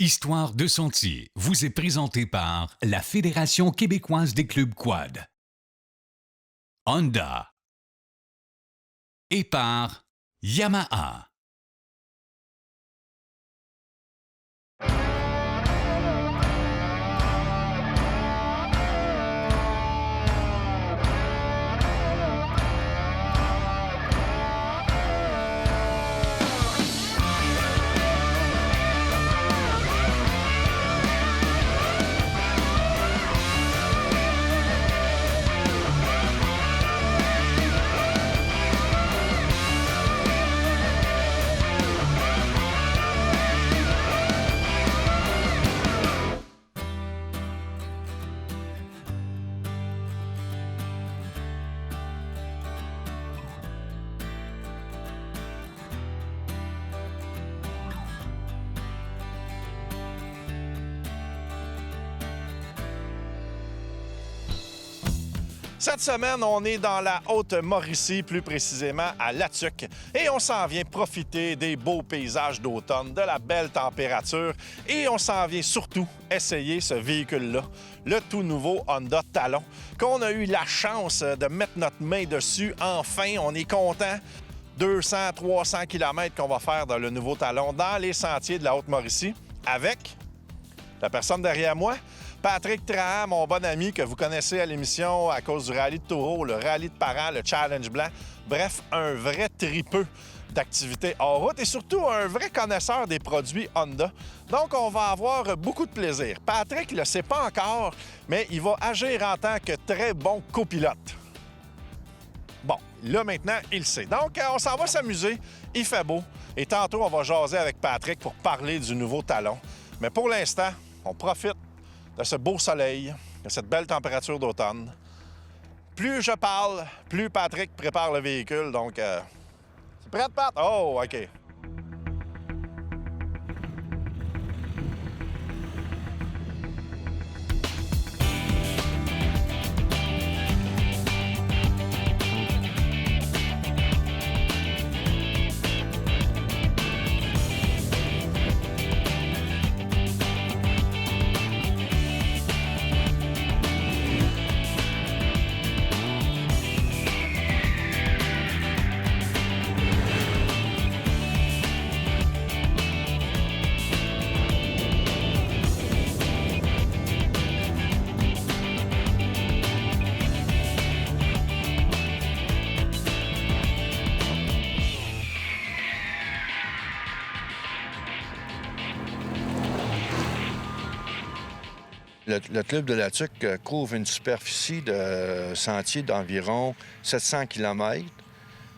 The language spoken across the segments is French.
Histoire de Sentier vous est présentée par la Fédération québécoise des clubs quad, Honda et par Yamaha. Cette semaine, on est dans la Haute-Mauricie, plus précisément à Latuc, et on s'en vient profiter des beaux paysages d'automne, de la belle température, et on s'en vient surtout essayer ce véhicule-là, le tout nouveau Honda Talon, qu'on a eu la chance de mettre notre main dessus. Enfin, on est content. 200-300 km qu'on va faire dans le nouveau Talon, dans les sentiers de la Haute-Mauricie, avec la personne derrière moi, Patrick Trahan, mon bon ami que vous connaissez à l'émission à cause du rallye de taureau, le rallye de parents, le challenge blanc. Bref, un vrai tripeux d'activités hors route et surtout un vrai connaisseur des produits Honda. Donc, on va avoir beaucoup de plaisir. Patrick ne le sait pas encore, mais il va agir en tant que très bon copilote. Bon, là, maintenant, il le sait. Donc, on s'en va s'amuser. Il fait beau. Et tantôt, on va jaser avec Patrick pour parler du nouveau Talon. Mais pour l'instant, on profite de ce beau soleil, de cette belle température d'automne. Plus je parle, plus Patrick prépare le véhicule. Donc, c'est prêt, Pat? Oh, OK. Le club de Latuc couvre une superficie de sentier d'environ 700 km.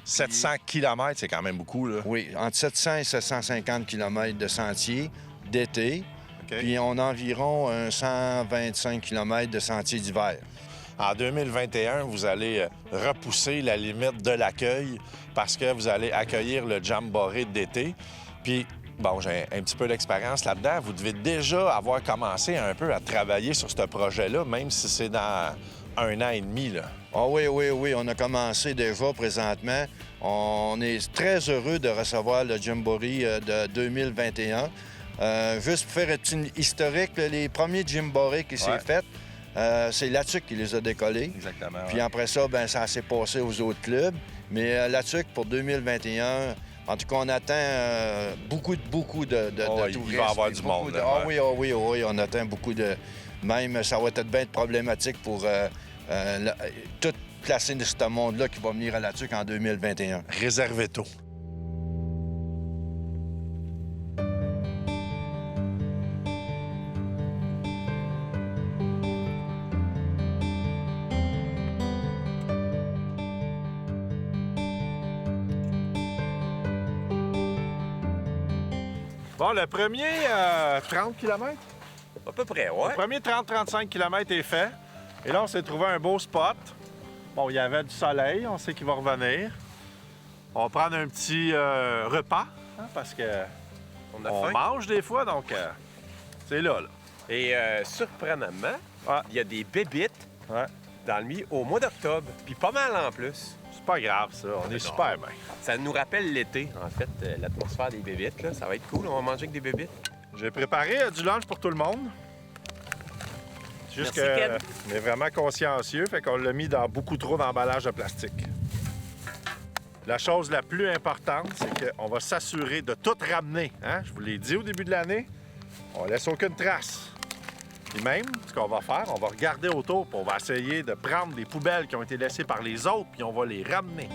700 km, c'est quand même beaucoup, là. Oui, entre 700 et 750 km de sentiers d'été. OK. Puis on a environ 125 km de sentiers d'hiver. En 2021, vous allez repousser la limite de l'accueil parce que vous allez accueillir le Jamboree d'été. Puis, bon, j'ai un petit peu d'expérience là-dedans. Vous devez déjà avoir commencé un peu à travailler sur ce projet-là, même si c'est dans 1 an et demi, là. Ah oui, on a commencé déjà présentement. On est très heureux de recevoir le Jamboree de 2021. Juste pour faire un petit historique, les premiers Jamboree qui s'est fait, c'est Latuc qui les a décollés. Exactement. Puis après ça, ben ça s'est passé aux autres clubs. Mais Latuc, pour 2021, en tout cas, on attend beaucoup de touristes. Il va y avoir du monde. Oui, on attend beaucoup de... Même, ça va être bien problématique pour tout placer de ce monde-là qui va venir à Latuc en 2021. Réservez tôt. Bon, le premier 30 km? À peu près, ouais. Le premier 30-35 km est fait. Et là, on s'est trouvé un beau spot. Bon, il y avait du soleil, on sait qu'il va revenir. On va prendre un petit repas, hein, parce que On a on faim. mange des fois, donc c'est là. Et surprenamment, Ouais. il y a des bébites Ouais. dans le milieu au mois d'octobre, puis pas mal en plus. C'est pas grave, ça. On est Non. super bien. Ça nous rappelle l'été, en fait, l'atmosphère des bébites. Là. Ça va être cool, on va manger avec des bébites. J'ai préparé du lunch pour tout le monde. C'est juste Merci, Ken. on est vraiment consciencieux, fait qu'on l'a mis dans beaucoup trop d'emballage de plastique. La chose la plus importante, c'est qu'on va s'assurer de tout ramener. Hein? Je vous l'ai dit au début de l'année, on laisse aucune trace. Puis même, ce qu'on va faire, on va regarder autour, puis on va essayer de prendre des poubelles qui ont été laissées par les autres, puis on va les ramener.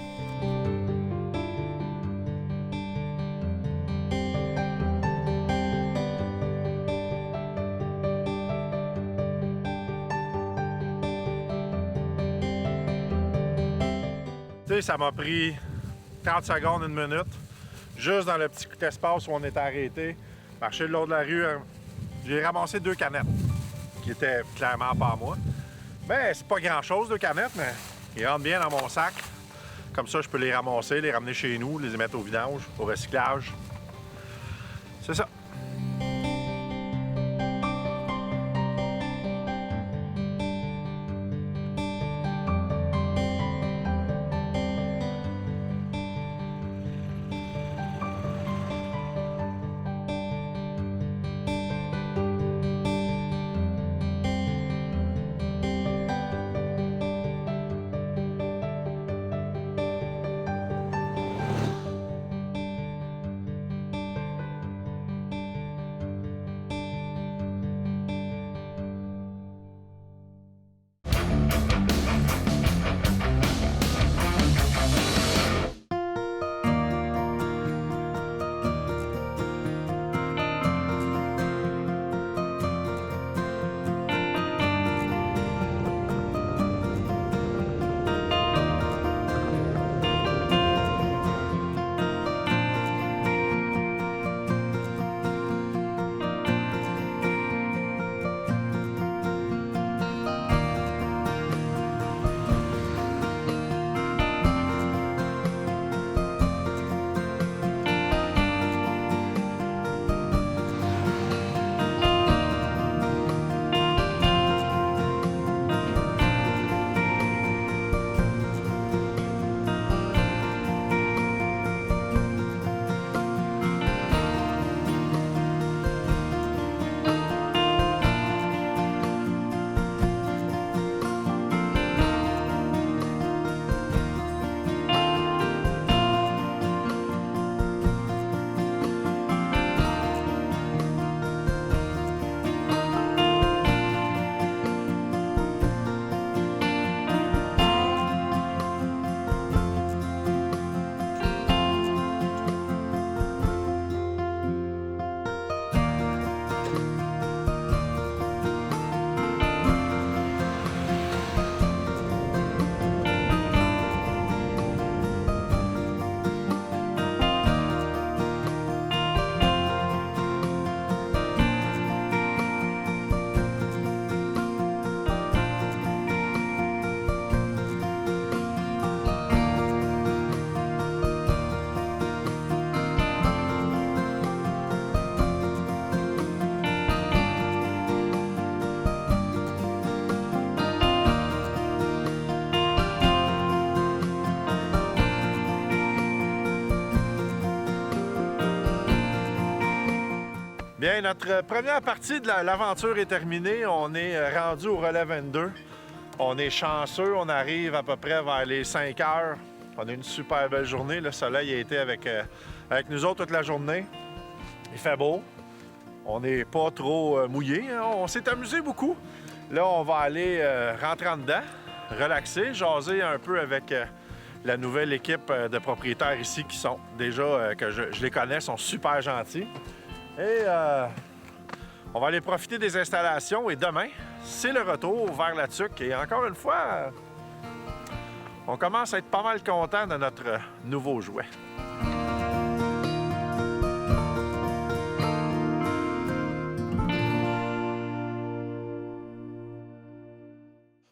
Tu sais, ça m'a pris 30 secondes, 1 minute, juste dans le petit espace où on était arrêté, marcher le long de la rue. J'ai ramassé 2 canettes, qui étaient clairement pas à moi. Ben, c'est pas grand-chose, 2 canettes, mais ils rentrent bien dans mon sac. Comme ça, je peux les ramasser, les ramener chez nous, les mettre au vidange, au recyclage. C'est ça. Bien, notre première partie de l'aventure est terminée. On est rendu au relais 22. On est chanceux, on arrive à peu près vers les 5 heures. On a une super belle journée. Le soleil a été avec nous autres toute la journée. Il fait beau. On n'est pas trop mouillé. Hein? On s'est amusé beaucoup. Là, on va aller rentrer en dedans, relaxer, jaser un peu avec la nouvelle équipe de propriétaires ici qui sont déjà, que je les connais, sont super gentils. Et on va aller profiter des installations. Et demain, c'est le retour vers la Tuque. Et encore une fois, on commence à être pas mal content de notre nouveau jouet.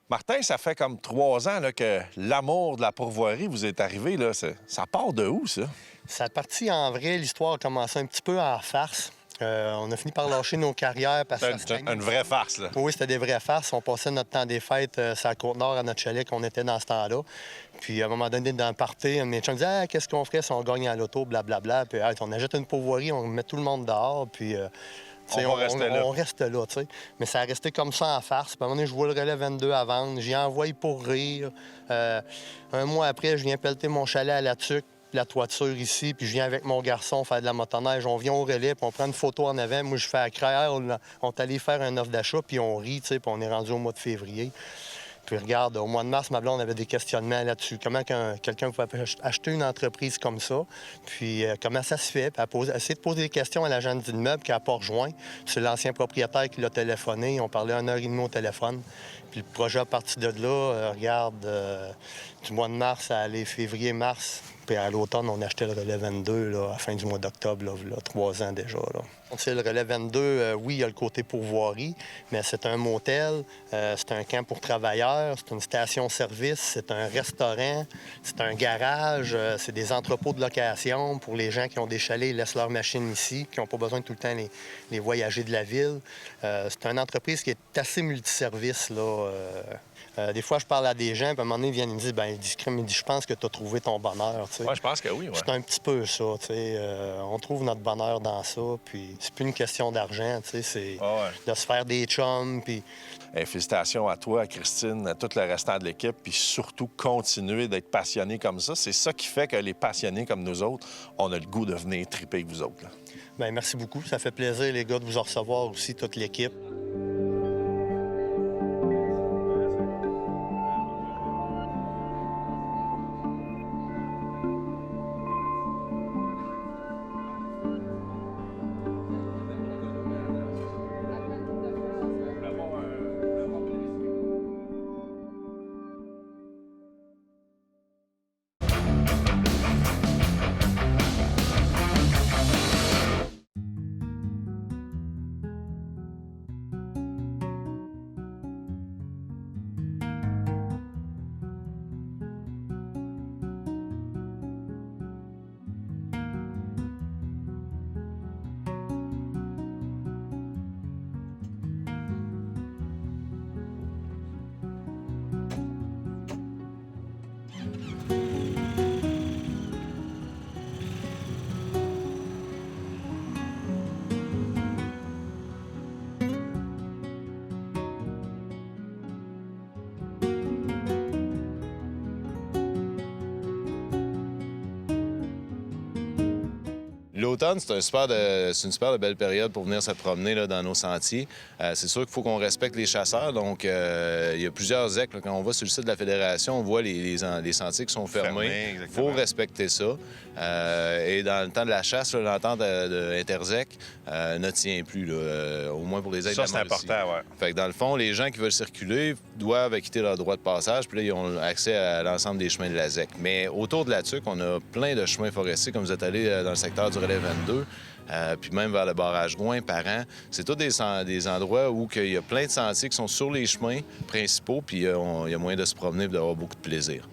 Martin, ça fait comme 3 ans là, que l'amour de la pourvoirie vous est arrivé. Là. Ça part de où, ça? Ça partit en vrai. L'histoire a commencé un petit peu en farce. On a fini par lâcher nos carrières parce que C'est une vraie farce, là. Oui, c'était des vraies farces. On passait notre temps des fêtes sur la Côte-Nord à notre chalet qu'on était dans ce temps-là. Puis à un moment donné, dans le party, mes chums disaient « qu'est-ce qu'on ferait si on gagne à l'auto, blablabla. » Puis on achète une pourvoirie, on met tout le monde dehors. Puis Tu sais, On va rester là. on reste là, tu sais. Mais ça a resté comme ça en farce. Puis à un moment donné, je vois le relais 22 à vendre. J'y envoie pour rire. Un mois après, je viens pelleter mon chalet à la tuque, la toiture ici, puis je viens avec mon garçon faire de la motoneige. On vient au relais, puis on prend une photo en avant. Moi, je fais à craire. On est allé faire un offre d'achat, puis on rit, tu sais, puis on est rendu au mois de février. Puis regarde, au mois de mars, ma blonde avait des questionnements là-dessus. Comment quelqu'un pouvait acheter une entreprise comme ça? Puis comment ça se fait? Puis elle a essayé de poser des questions à l'agent d'immeuble qui n'a pas rejoint. C'est l'ancien propriétaire qui l'a téléphoné. On parlait 1h30 au téléphone. Puis le projet a parti de là. Regarde, du mois de mars à aller février-mars. Puis à l'automne, on achetait le relais 22 là, à la fin du mois d'octobre, là, 3 ans déjà. Là. Tu sais, le relais 22, oui, il y a le côté pourvoirie, mais c'est un motel, c'est un camp pour travailleurs, c'est une station-service, c'est un restaurant, c'est un garage, c'est des entrepôts de location pour les gens qui ont des chalets, ils laissent leurs machines ici, qui n'ont pas besoin de tout le temps les voyager de la ville. C'est une entreprise qui est assez multiservice, là. Des fois, je parle à des gens, puis à un moment donné, ils viennent et me disent, bien, je pense que tu as trouvé ton bonheur, tu sais. Ouais, je pense que oui. Ouais. C'est un petit peu ça, tu sais. On trouve notre bonheur dans ça, puis c'est plus une question d'argent, tu sais. C'est de se faire des chums, puis... Hey, félicitations à toi, à Christine, à tout le restant de l'équipe, puis surtout continuer d'être passionné comme ça. C'est ça qui fait que les passionnés comme nous autres, on a le goût de venir triper avec vous autres. Là. Bien, merci beaucoup. Ça fait plaisir, les gars, de vous en recevoir aussi, toute l'équipe. L'automne, c'est une super de belle période pour venir se promener là, dans nos sentiers. C'est sûr qu'il faut qu'on respecte les chasseurs. Donc, il y a plusieurs ZEC. Là, quand on va sur le site de la Fédération, on voit les sentiers qui sont fermés. Il faut respecter ça. Et dans le temps de la chasse, là, l'entente d'Interzec ne tient plus, là, au moins pour les aides de la Ça, c'est important, oui. Fait que dans le fond, les gens qui veulent circuler doivent acquitter leur droit de passage, puis là, ils ont accès à l'ensemble des chemins de la ZEC. Mais autour de la TUC, on a plein de chemins forestiers, comme vous êtes allé dans le secteur du relais 22, puis même vers le barrage Gouin, Parent. C'est tous des endroits où il y a plein de sentiers qui sont sur les chemins principaux, puis il y a moyen de se promener et d'avoir beaucoup de plaisir.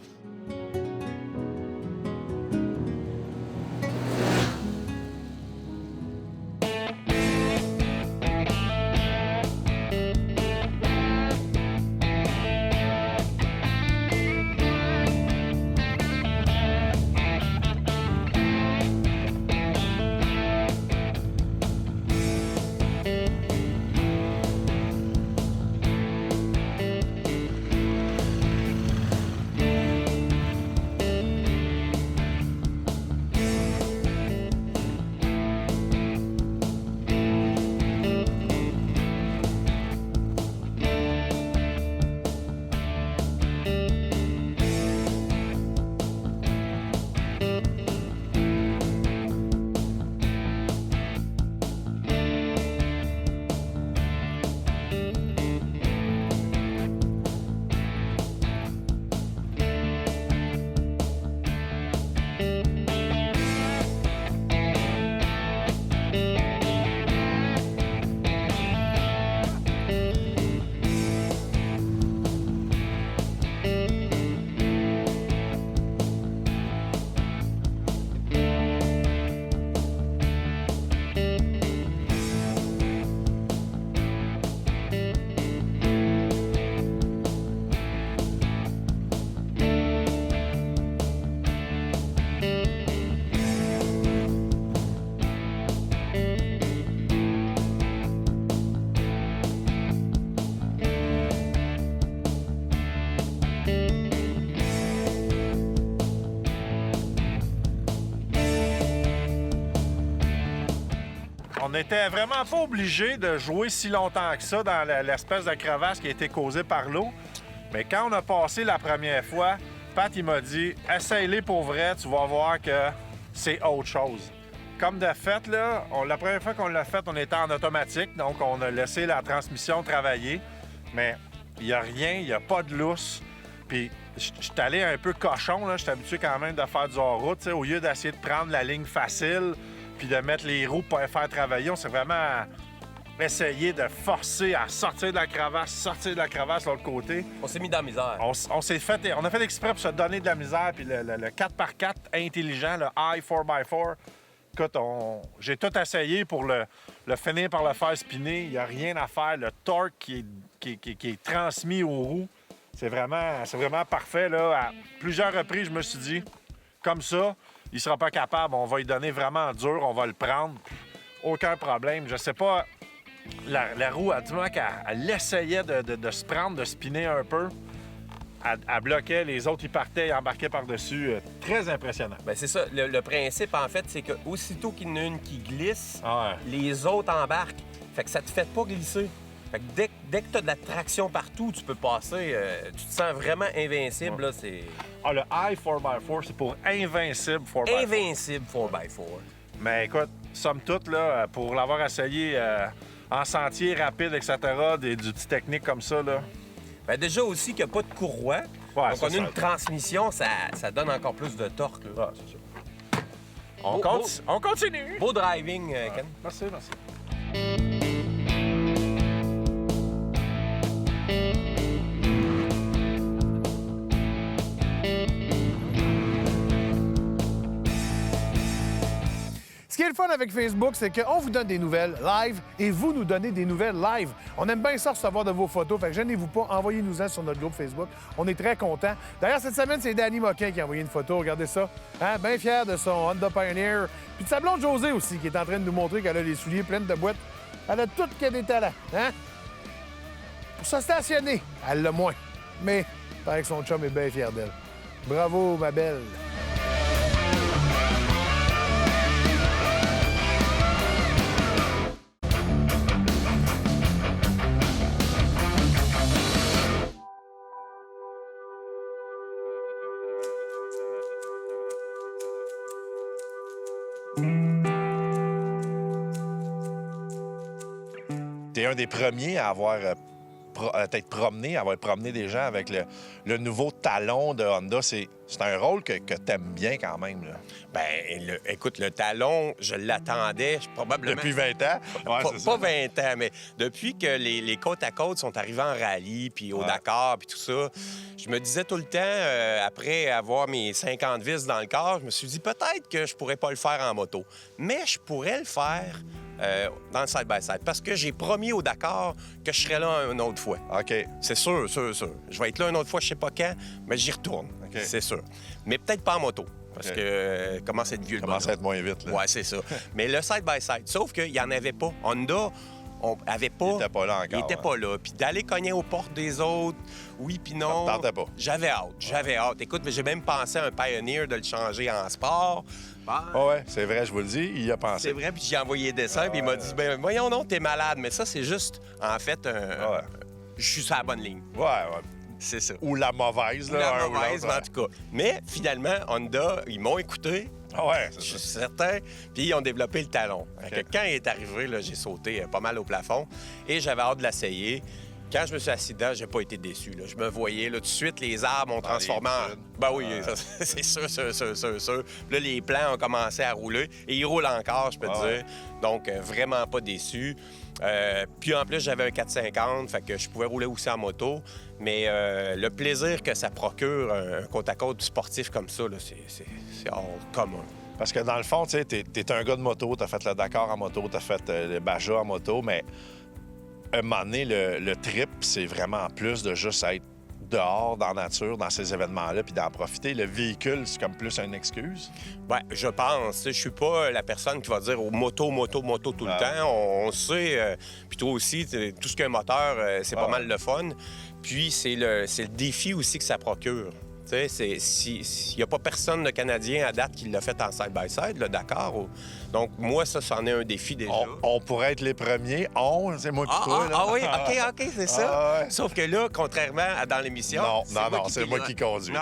n'était vraiment pas obligé de jouer si longtemps que ça dans l'espèce de crevasse qui a été causée par l'eau. Mais quand on a passé la première fois, Pat, il m'a dit « Essaye-les pour vrai, tu vas voir que c'est autre chose. » Comme de fait, là, la première fois qu'on l'a fait, on était en automatique, donc on a laissé la transmission travailler. Mais il n'y a rien, il n'y a pas de lousse. Puis je suis allé un peu cochon, là. Je suis habitué quand même de faire du hors-route, au lieu d'essayer de prendre la ligne facile puis de mettre les roues pour les faire travailler. On s'est vraiment essayé de forcer à sortir de la crevasse de l'autre côté. On s'est mis dans la misère. On a fait exprès pour se donner de la misère, puis le 4x4 intelligent, le i4x4, écoute, j'ai tout essayé pour le finir par le faire spinner. Il n'y a rien à faire. Le torque qui est transmis aux roues, c'est vraiment parfait. Là. À plusieurs reprises, je me suis dit, comme ça, il sera pas capable. On va lui donner vraiment dur, on va le prendre. Aucun problème. Je sais pas, la roue, du moment qu'elle essayait de se prendre, de spinner un peu, elle bloquait, les autres, ils partaient, ils embarquaient par-dessus. Très impressionnant. Ben c'est ça. Le principe, en fait, c'est que aussitôt qu'il y en a une qui glisse, Ouais. les autres embarquent. Fait que ça te fait pas glisser. Fait que dès que tu as de la traction partout, tu peux passer. Tu te sens vraiment invincible. Là, c'est Ah, le i4x4, c'est pour invincible 4x4. invincible 4x4. Mais écoute, somme toute, là, pour l'avoir essayé en sentier rapide, etc., du petit technique comme ça, là. Ben déjà aussi qu'il n'y a pas de courroie. Ouais, donc ça, on a une transmission, ça donne encore plus de torque. Là. Ah, c'est ça. On continue. Beau driving, Ken. Merci, merci. Ce qui est le fun avec Facebook, c'est qu'on vous donne des nouvelles live et vous nous donnez des nouvelles live. On aime bien ça recevoir de vos photos, fait que gênez-vous pas, envoyez-nous-en sur notre groupe Facebook. On est très contents. D'ailleurs, cette semaine, c'est Danny Moquin qui a envoyé une photo, regardez ça. Hein? Bien fier de son Honda Pioneer. Puis de sa blonde Josée aussi, qui est en train de nous montrer qu'elle a les souliers pleins de boîtes. Elle a tout qu'il y a des talents, hein? Pour se stationner, elle l'a moins. Mais, paraît que son chum est bien fier d'elle. Bravo, ma belle. T'es un des premiers à avoir peut-être promené, à avoir promené des gens avec le nouveau talon de Honda. C'est un rôle que t'aimes bien quand même, là. Ben, écoute, le talon, je l'attendais probablement... Depuis 20 ans? Ouais, c'est ça. Pas 20 ans, mais depuis que les côtes à côte sont arrivés en rallye, puis au Ouais. Dakar, puis tout ça, je me disais tout le temps, après avoir mes 50 vis dans le corps, je me suis dit peut-être que je pourrais pas le faire en moto, mais je pourrais le faire dans le side-by-side, parce que j'ai promis au Dakar que je serais là une autre fois. OK. C'est sûr, sûr, sûr. Je vais être là une autre fois, je sais pas quand, mais j'y retourne, OK. c'est sûr. Mais peut-être pas en moto, parce OK. que commence à être vieux le Commence bonhomme. à être moins vite, là. Ouais, c'est ça. Mais le side-by-side, sauf qu'il n'y en avait pas. Honda, on avait pas... Il était pas là encore, Il était hein. pas là. Puis d'aller cogner aux portes des autres, oui puis non... Ça te tentait pas. J'avais hâte. Écoute, mais j'ai même pensé à un Pioneer de le changer en sport. Ben, Ah ouais, c'est vrai, je vous le dis, il y a pensé. c'est vrai, puis j'ai envoyé des dessins, puis il m'a dit, ben voyons non, t'es malade. Mais ça, c'est juste, en fait, Ouais. je suis sur la bonne ligne. Ouais, ouais. C'est ça. Ou la mauvaise, là. La un ou mauvaise, l'autre, mais en tout cas. Mais finalement, Honda, ils m'ont écouté. Ah ouais, Je c'est suis ça. certain. Puis ils ont développé le talon. Fait OK. que quand il est arrivé, là, j'ai sauté pas mal au plafond et j'avais hâte de l'essayer. Quand je me suis assis dedans, j'ai pas été déçu. Là. Je me voyais, là, tout de suite, les arbres ont transformé en... dunes. Ben oui, ça, c'est sûr. Puis là, les plants ont commencé à rouler et ils roulent encore, je peux te dire. Donc, vraiment pas déçu. Puis en plus, j'avais un 450, fait que je pouvais rouler aussi en moto. Mais le plaisir que ça procure, un côte-à-côte sportif comme ça, là, c'est hors commun. Parce que dans le fond, tu sais, t'es un gars de moto, t'as fait le Dakar en moto, t'as fait le Baja en moto, mais un moment donné, le trip, c'est vraiment plus de juste être dehors, dans la nature, dans ces événements-là, puis d'en profiter. Le véhicule, c'est comme plus une excuse. Ben, je pense. Tu sais, je suis pas la personne qui va dire au moto tout le temps. On sait. Puis toi aussi, tout ce qu'un moteur, c'est pas mal le fun. Puis c'est le défi aussi que ça procure. Tu sais, s'il n'y a pas personne de Canadien à date qui l'a fait en side-by-side, là, d'accord? Donc, moi, ça, c'en est un défi déjà. On pourrait être les premiers. C'est moi qui toi, là. Oui, OK, c'est ça. Ah, ouais. Sauf que là, contrairement à dans l'émission... Non, c'est moi qui conduis. Non.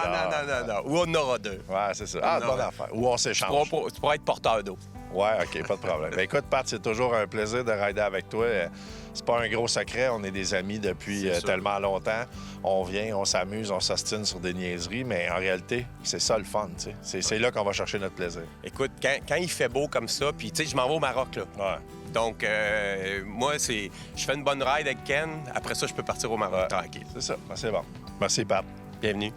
Ou on en aura deux. Ouais, c'est ça. Bonne affaire. Ou on s'échange. Tu pourras être porteur d'eau. Ouais, OK, pas de problème. Ben, écoute, Pat, c'est toujours un plaisir de rider avec toi. C'est pas un gros secret, on est des amis depuis tellement longtemps. On vient, on s'amuse, on s'ostine sur des niaiseries, mais en réalité, c'est ça le fun, tu sais. C'est là qu'on va chercher notre plaisir. Écoute, quand il fait beau comme ça, puis tu sais, je m'en vais au Maroc, là. Ouais. Donc, moi, je fais une bonne ride avec Ken. Après ça, je peux partir au Maroc tranquille. C'est ça. Ben, c'est bon. Merci, Pat. Bienvenue.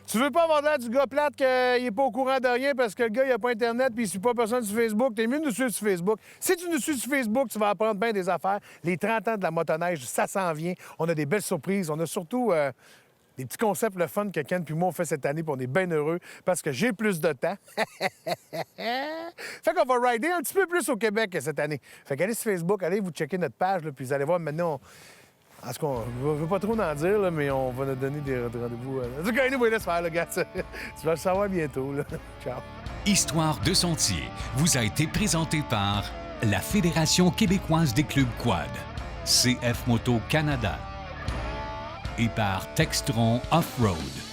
Tu veux pas avoir l'air du gars plate qu'il est pas au courant de rien parce que le gars, il a pas Internet puis il suit pas personne sur Facebook. T'es mieux de nous suivre sur Facebook. Si tu nous suis sur Facebook, tu vas apprendre bien des affaires. Les 30 ans de la motoneige, ça s'en vient. On a des belles surprises. On a surtout des petits concepts, le fun que Ken puis moi, on fait cette année puis on est bien heureux parce que j'ai plus de temps. Fait qu'on va rider un petit peu plus au Québec cette année. Fait qu'allez sur Facebook, allez vous checker notre page, là, puis vous allez voir maintenant... En tout cas, je ne veux pas trop en dire, là, mais on va nous donner des rendez-vous. En tout cas, nous, laisse faire, le gars. Tu vas le savoir bientôt. Là. Ciao. Histoire de Sentier vous a été présentée par la Fédération québécoise des clubs quad, CF Moto Canada et par Textron Off-Road.